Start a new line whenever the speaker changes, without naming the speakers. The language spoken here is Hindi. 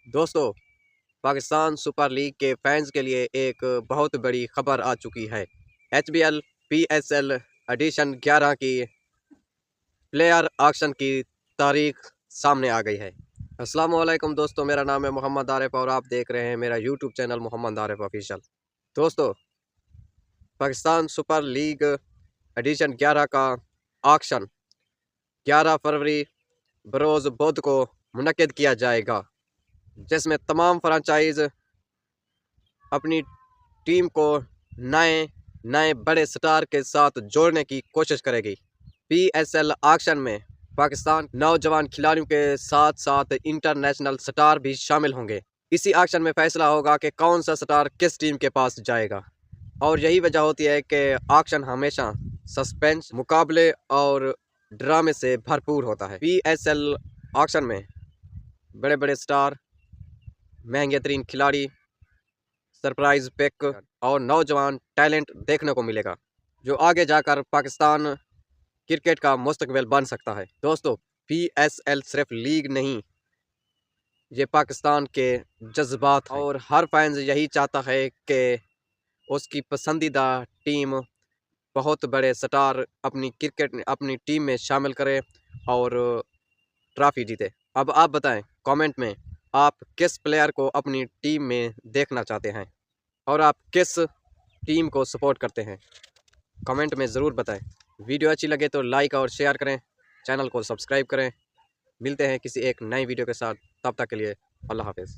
दोस्तों, पाकिस्तान सुपर लीग के फैंस के लिए एक बहुत बड़ी खबर आ चुकी है। HBL PSL एडिशन 11 की प्लेयर ऑक्शन की तारीख सामने आ गई है। अस्सलाम वालेकुम दोस्तों, मेरा नाम है मोहम्मद आरिफ और आप देख रहे हैं मेरा YouTube channel Mohammad Arif official. दोस्तों, पाकिस्तान सुपर लीग एडिशन 11 का ऑक्शन 11 फरवरी बरोज़ बुध को मुनक्किद किया जाएगा, जिसमें तमाम फ्रेंचाइज अपनी टीम को नए नए बड़े स्टार के साथ जोड़ने की कोशिश करेगी। PSL ऑक्शन में पाकिस्तान नौजवान खिलाड़ियों के साथ साथ इंटरनेशनल स्टार भी शामिल होंगे। इसी ऑक्शन में फैसला होगा कि कौन सा स्टार किस टीम के पास जाएगा, और यही वजह होती है कि ऑक्शन हमेशा सस्पेंस, मुकाबले और ड्रामे से भरपूर होता है। PSL ऑक्शन में बड़े बड़े स्टार, महंगे तरीन खिलाड़ी, सरप्राइज पिक और नौजवान टैलेंट देखने को मिलेगा, जो आगे जाकर पाकिस्तान क्रिकेट का मुस्तकबिल बन सकता है। दोस्तों, PSL सिर्फ लीग नहीं, ये पाकिस्तान के जज्बात हैं और हर फैंस यही चाहता है कि उसकी पसंदीदा टीम बहुत बड़े स्टार अपनी टीम में शामिल करे और ट्रॉफी जीते। अब आप बताएं कमेंट में, आप किस प्लेयर को अपनी टीम में देखना चाहते हैं और आप किस टीम को सपोर्ट करते हैं, कमेंट में ज़रूर बताएं। वीडियो अच्छी लगे तो लाइक और शेयर करें, चैनल को सब्सक्राइब करें। मिलते हैं किसी एक नई वीडियो के साथ, तब तक के लिए अल्लाह हाफ़िज़।